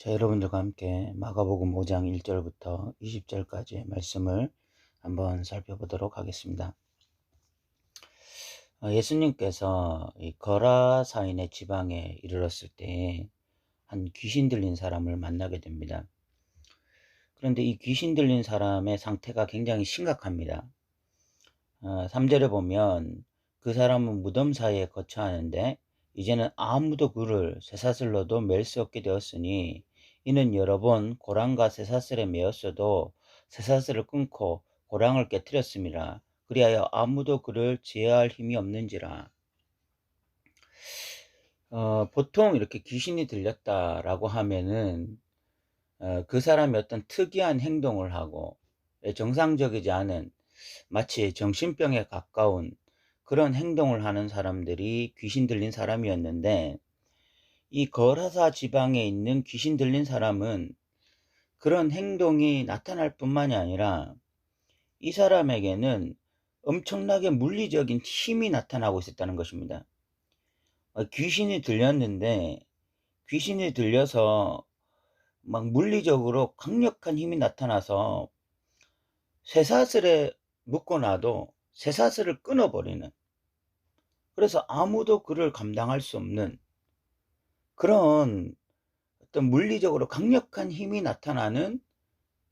자, 여러분들과 함께 마가복음 5장 1절부터 20절까지의 말씀을 한번 살펴보도록 하겠습니다. 예수님께서 이 거라사인의 지방에 이르렀을 때 한 귀신 들린 사람을 만나게 됩니다. 그런데 이 귀신 들린 사람의 상태가 굉장히 심각합니다. 3절에 보면 그 사람은 무덤 사이에 거처하는데 이제는 아무도 그를 쇠사슬로도 맬 수 없게 되었으니 이는 여러 번 고랑과 쇠사슬에 매었어도 쇠사슬을 끊고 고랑을 깨뜨렸습니다. 그리하여 아무도 그를 제어할 힘이 없는지라. 보통 이렇게 귀신이 들렸다라고 하면은 그 사람이 어떤 특이한 행동을 하고 정상적이지 않은 마치 정신병에 가까운 그런 행동을 하는 사람들이 귀신 들린 사람이었는데, 이 거라사 지방에 있는 귀신 들린 사람은 그런 행동이 나타날 뿐만이 아니라 이 사람에게는 엄청나게 물리적인 힘이 나타나고 있었다는 것입니다. 귀신이 들렸는데 귀신이 들려서 막 물리적으로 강력한 힘이 나타나서 쇠사슬에 묶어놔도 쇠사슬을 끊어버리는, 그래서 아무도 그를 감당할 수 없는 그런 어떤 물리적으로 강력한 힘이 나타나는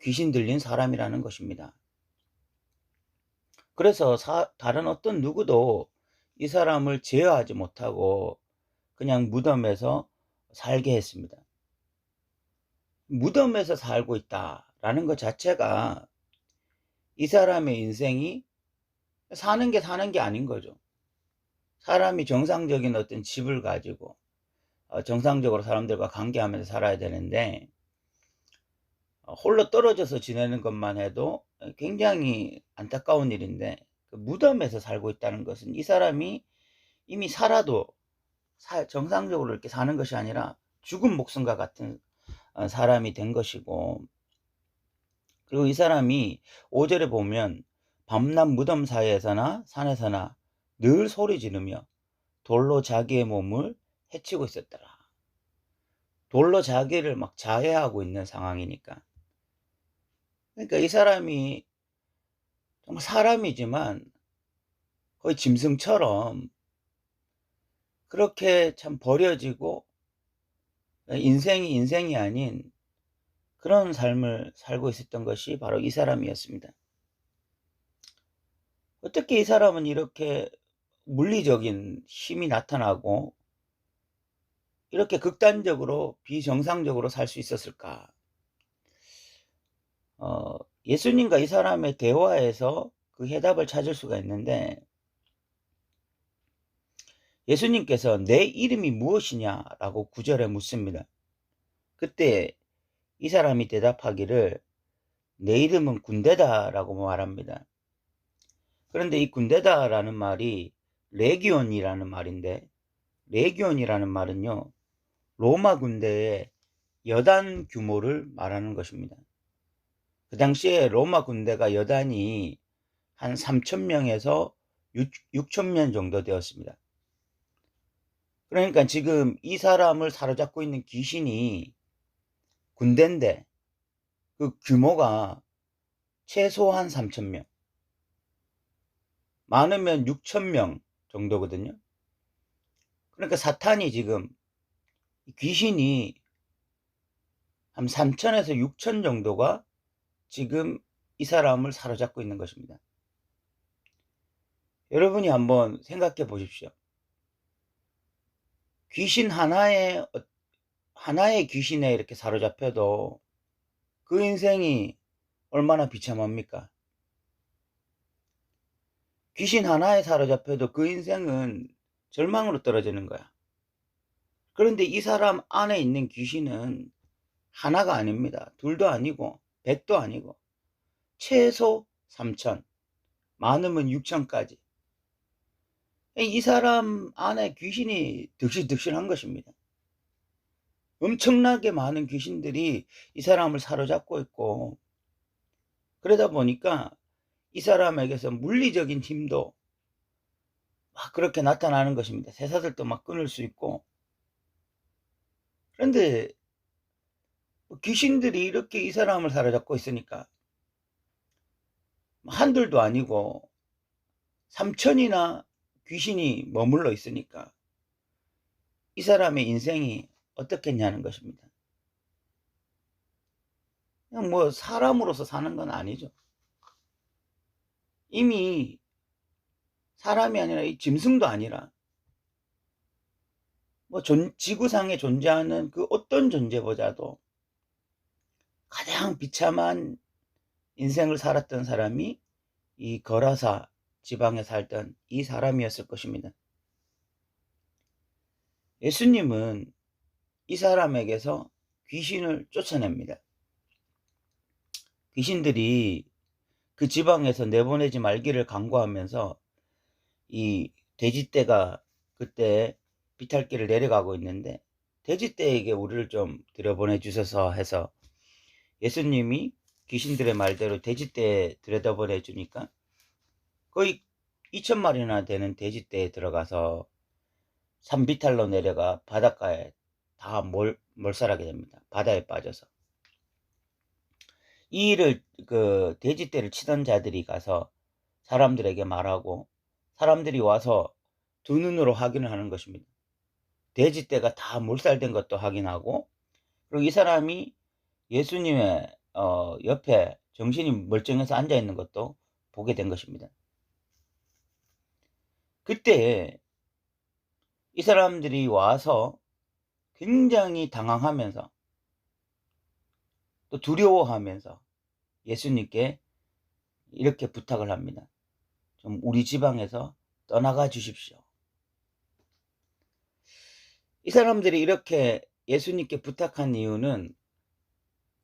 귀신 들린 사람이라는 것입니다. 그래서 다른 어떤 누구도 이 사람을 제어하지 못하고 그냥 무덤에서 살게 했습니다. 무덤에서 살고 있다라는 것 자체가 이 사람의 인생이 사는 게 아닌 거죠. 사람이 정상적인 어떤 집을 가지고 정상적으로 사람들과 관계하면서 살아야 되는데 홀로 떨어져서 지내는 것만 해도 굉장히 안타까운 일인데, 그 무덤에서 살고 있다는 것은 이 사람이 이미 살아도 정상적으로 이렇게 사는 것이 아니라 죽은 목숨과 같은 사람이 된 것이고, 그리고 이 사람이 5절에 보면 밤낮 무덤 사이에서나 산에서나 늘 소리 지르며 돌로 자기의 몸을 해치고 있었더라. 돌로 자기를 막 자해하고 있는 상황이니까. 그러니까 이 사람이 정말 사람이지만 거의 짐승처럼 그렇게 참 버려지고 인생이 아닌 그런 삶을 살고 있었던 것이 바로 이 사람이었습니다. 어떻게 이 사람은 이렇게 물리적인 힘이 나타나고 이렇게 극단적으로 비정상적으로 살 수 있었을까? 예수님과 이 사람의 대화에서 그 해답을 찾을 수가 있는데, 예수님께서 내 이름이 무엇이냐라고 9절에 묻습니다. 그때 이 사람이 대답하기를 내 이름은 군대다라고 말합니다. 그런데 이 군대다라는 말이 레기온이라는 말인데, 레기온이라는 말은요, 로마 군대의 여단 규모를 말하는 것입니다. 그 당시에 로마 군대가 여단이 한 3,000명에서 6,000명 정도 되었습니다. 그러니까 지금 이 사람을 사로잡고 있는 귀신이 군대인데 그 규모가 최소한 3,000명, 많으면 6,000명 정도거든요. 그러니까 사탄이 지금, 귀신이 한 3,000에서 6,000 정도가 지금 이 사람을 사로잡고 있는 것입니다. 여러분이 한번 생각해 보십시오. 귀신 하나의 귀신에 이렇게 사로잡혀도 그 인생이 얼마나 비참합니까? 귀신 하나에 사로잡혀도 그 인생은 절망으로 떨어지는 거야. 그런데 이 사람 안에 있는 귀신은 하나가 아닙니다. 둘도 아니고 백도 아니고 최소 3,000, 많으면 6,000까지. 이 사람 안에 귀신이 득실득실한 것입니다. 엄청나게 많은 귀신들이 이 사람을 사로잡고 있고, 그러다 보니까 이 사람에게서 물리적인 힘도 막 그렇게 나타나는 것입니다. 쇠사슬도 막 끊을 수 있고. 그런데 귀신들이 이렇게 이 사람을 사로잡고 있으니까, 한둘도 아니고 3천이나 귀신이 머물러 있으니까 이 사람의 인생이 어떻겠냐는 것입니다. 그냥 뭐 사람으로서 사는 건 아니죠. 이미 사람이 아니라 이 짐승도 아니라 뭐 지구상에 존재하는 그 어떤 존재보다도 가장 비참한 인생을 살았던 사람이 이 거라사 지방에 살던 이 사람이었을 것입니다. 예수님은 이 사람에게서 귀신을 쫓아냅니다. 귀신들이 그 지방에서 내보내지 말기를 간구하면서 이 돼지떼가 그때 비탈길을 내려가고 있는데, 돼지떼에게 우리를 좀 들여보내 주셔서 해서 예수님이 귀신들의 말대로 돼지떼에 들여다보내 주니까 거의 2,000마리나 되는 돼지떼에 들어가서 산비탈로 내려가 바닷가에 다 몰살하게 됩니다. 바다에 빠져서. 이 일을 그 돼지떼를 치던 자들이 가서 사람들에게 말하고, 사람들이 와서 두 눈으로 확인을 하는 것입니다. 돼지떼가 다 몰살된 것도 확인하고, 그리고 이 사람이 예수님의 옆에 정신이 멀쩡해서 앉아 있는 것도 보게 된 것입니다. 그때 이 사람들이 와서 굉장히 당황하면서 또 두려워하면서 예수님께 이렇게 부탁을 합니다. 좀 우리 지방에서 떠나가 주십시오. 이 사람들이 이렇게 예수님께 부탁한 이유는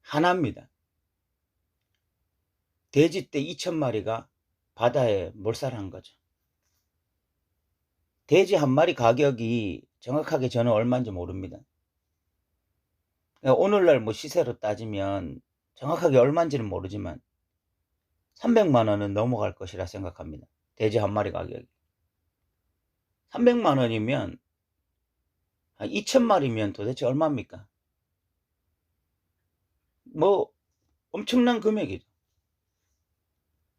하나입니다. 돼지떼 2,000마리가 바다에 몰살한 거죠. 돼지 한 마리 가격이 정확하게 저는 얼마인지 모릅니다. 오늘날 뭐 시세로 따지면 정확하게 얼마인지는 모르지만 300만 원은 넘어갈 것이라 생각합니다. 돼지 한 마리 가격이. 300만 원이면 2,000마리면 도대체 얼마입니까? 뭐 엄청난 금액이죠.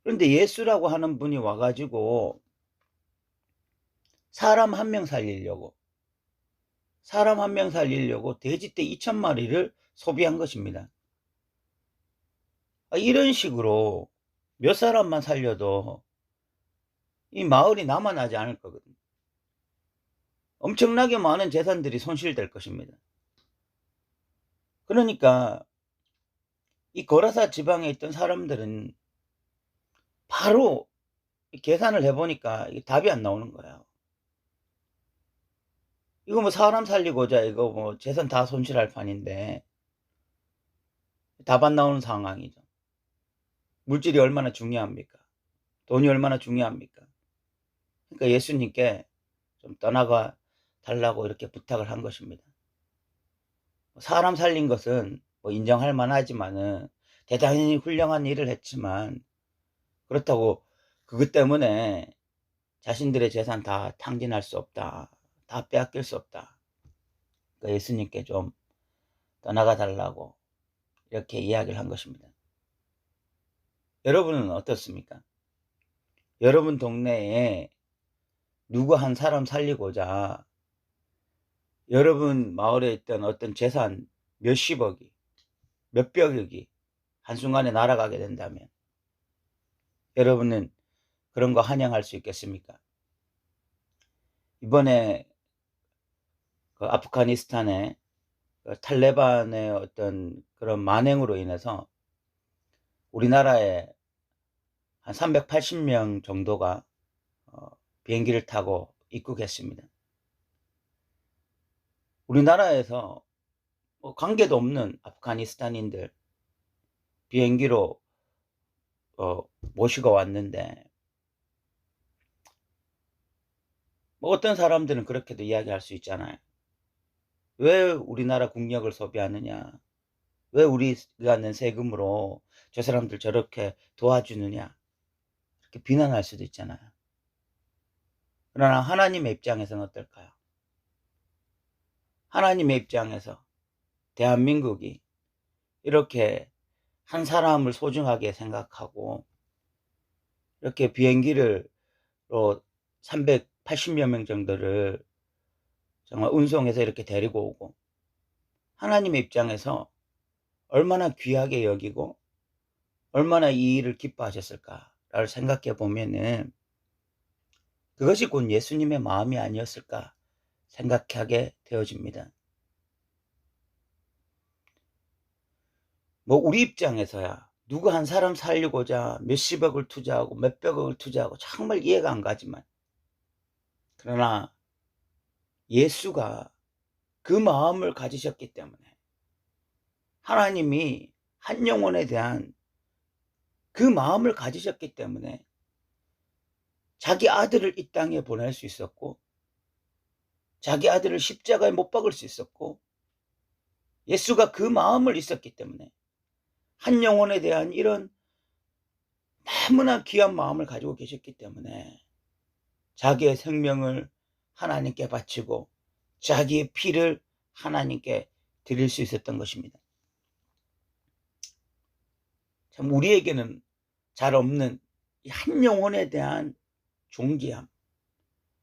그런데 예수라고 하는 분이 와가지고 사람 한 명 살리려고 돼지떼 2,000마리를 소비한 것입니다. 이런 식으로 몇 사람만 살려도 이 마을이 남아나지 않을 거거든요. 엄청나게 많은 재산들이 손실될 것입니다. 그러니까 이 거라사 지방에 있던 사람들은 바로 계산을 해보니까 답이 안 나오는 거예요. 이거 뭐 사람 살리고자 이거 뭐 재산 다 손실할 판인데 답 안 나오는 상황이죠. 물질이 얼마나 중요합니까? 돈이 얼마나 중요합니까? 그러니까 예수님께 좀 떠나가 달라고 이렇게 부탁을 한 것입니다. 사람 살린 것은 뭐 인정할 만하지만은 대단히 훌륭한 일을 했지만, 그렇다고 그것 때문에 자신들의 재산 다 탕진할 수 없다. 다 빼앗길 수 없다. 그러니까 예수님께 좀 떠나가 달라고 이렇게 이야기를 한 것입니다. 여러분은 어떻습니까? 여러분 동네에 누구 한 사람 살리고자 여러분 마을에 있던 어떤 재산 몇십억이, 몇백억이 한순간에 날아가게 된다면 여러분은 그런 거 환영할 수 있겠습니까? 이번에 그 아프가니스탄의 그 탈레반의 어떤 그런 만행으로 인해서 우리나라에 한 380명 정도가 비행기를 타고 입국했습니다. 우리나라에서 뭐 관계도 없는 아프가니스탄인들 비행기로 모시고 왔는데, 뭐 어떤 사람들은 그렇게도 이야기할 수 있잖아요. 왜 우리나라 국력을 소비하느냐, 왜 우리가 낸 세금으로 저 사람들 저렇게 도와주느냐, 이렇게 비난할 수도 있잖아요. 그러나 하나님의 입장에서는 어떨까요? 하나님의 입장에서 대한민국이 이렇게 한 사람을 소중하게 생각하고 이렇게 비행기를 380여 명 정도를 정말 운송해서 이렇게 데리고 오고, 하나님의 입장에서 얼마나 귀하게 여기고 얼마나 이 일을 기뻐하셨을까를 생각해 보면은 그것이 곧 예수님의 마음이 아니었을까 생각하게 되어집니다. 뭐 우리 입장에서야 누구 한 사람 살리고자 몇십억을 투자하고 몇백억을 투자하고 정말 이해가 안 가지만, 그러나 예수가 그 마음을 가지셨기 때문에, 하나님이 한 영혼에 대한 그 마음을 가지셨기 때문에 자기 아들을 이 땅에 보낼 수 있었고, 자기 아들을 십자가에 못 박을 수 있었고, 예수가 그 마음을 있었기 때문에 한 영혼에 대한 이런 너무나 귀한 마음을 가지고 계셨기 때문에 자기의 생명을 하나님께 바치고 자기의 피를 하나님께 드릴 수 있었던 것입니다. 참 우리에게는 잘 없는 이 한 영혼에 대한 존귀함,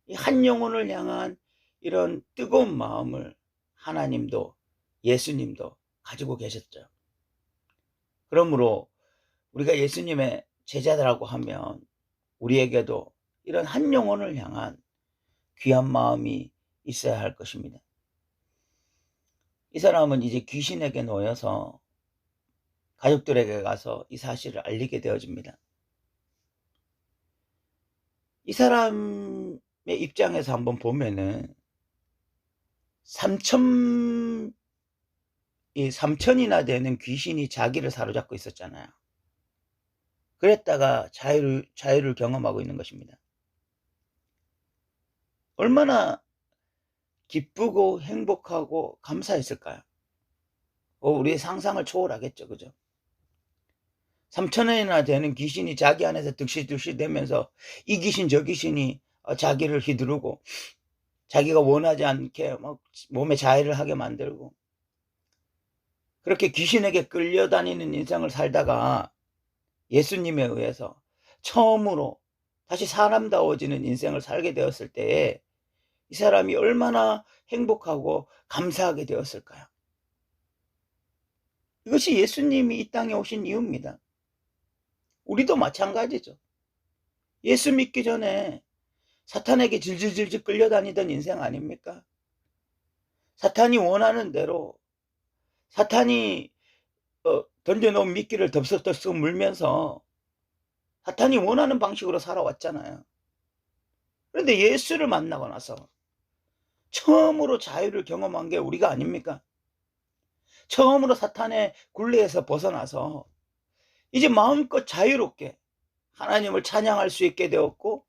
이 한 영혼을 향한 이런 뜨거운 마음을 하나님도 예수님도 가지고 계셨죠. 그러므로 우리가 예수님의 제자들라고 하면 우리에게도 이런 한 영혼을 향한 귀한 마음이 있어야 할 것입니다. 이 사람은 이제 귀신에게 놓여서 가족들에게 가서 이 사실을 알리게 되어집니다. 이 사람의 입장에서 한번 보면은 3천이나 되는 귀신이 자기를 사로잡고 있었잖아요. 그랬다가 자유를 경험하고 있는 것입니다. 얼마나 기쁘고 행복하고 감사했을까요? 우리의 상상을 초월하겠죠, 그죠? 3천원이나 되는 귀신이 자기 안에서 득실득실 되면서 이 귀신 저 귀신이 자기를 휘두르고 자기가 원하지 않게 막 몸에 자해를 하게 만들고, 그렇게 귀신에게 끌려다니는 인생을 살다가 예수님에 의해서 처음으로 다시 사람다워지는 인생을 살게 되었을 때에 이 사람이 얼마나 행복하고 감사하게 되었을까요? 이것이 예수님이 이 땅에 오신 이유입니다. 우리도 마찬가지죠. 예수 믿기 전에 사탄에게 질질질질 끌려다니던 인생 아닙니까? 사탄이 원하는 대로, 사탄이 던져놓은 미끼를 덥석덥석 물면서 사탄이 원하는 방식으로 살아왔잖아요. 그런데 예수를 만나고 나서 처음으로 자유를 경험한 게 우리가 아닙니까? 처음으로 사탄의 굴레에서 벗어나서 이제 마음껏 자유롭게 하나님을 찬양할 수 있게 되었고,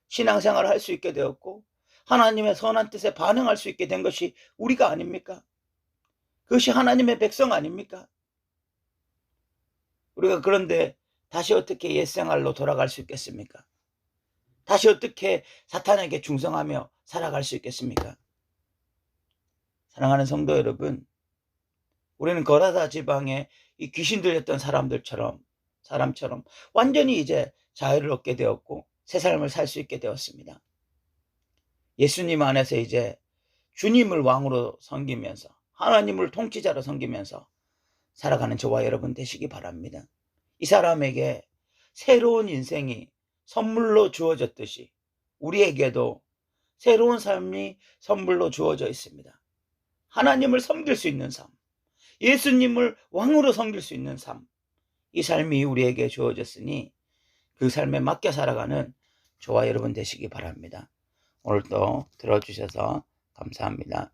신앙생활을 할 수 있게 되었고, 하나님의 선한 뜻에 반응할 수 있게 된 것이 우리가 아닙니까? 그것이 하나님의 백성 아닙니까? 우리가 그런데 다시 어떻게 옛생활로 돌아갈 수 있겠습니까? 다시 어떻게 사탄에게 충성하며 살아갈 수 있겠습니까? 사랑하는 성도 여러분, 우리는 거라사 지방에 이 귀신 들렸던 사람처럼 완전히 이제 자유를 얻게 되었고 새 삶을 살 수 있게 되었습니다. 예수님 안에서 이제 주님을 왕으로 섬기면서 하나님을 통치자로 섬기면서 살아가는 저와 여러분 되시기 바랍니다. 이 사람에게 새로운 인생이 선물로 주어졌듯이 우리에게도 새로운 삶이 선물로 주어져 있습니다. 하나님을 섬길 수 있는 삶, 예수님을 왕으로 섬길 수 있는 삶, 이 삶이 우리에게 주어졌으니 그 삶에 맡겨 살아가는 저와 여러분 되시기 바랍니다. 오늘도 들어주셔서 감사합니다.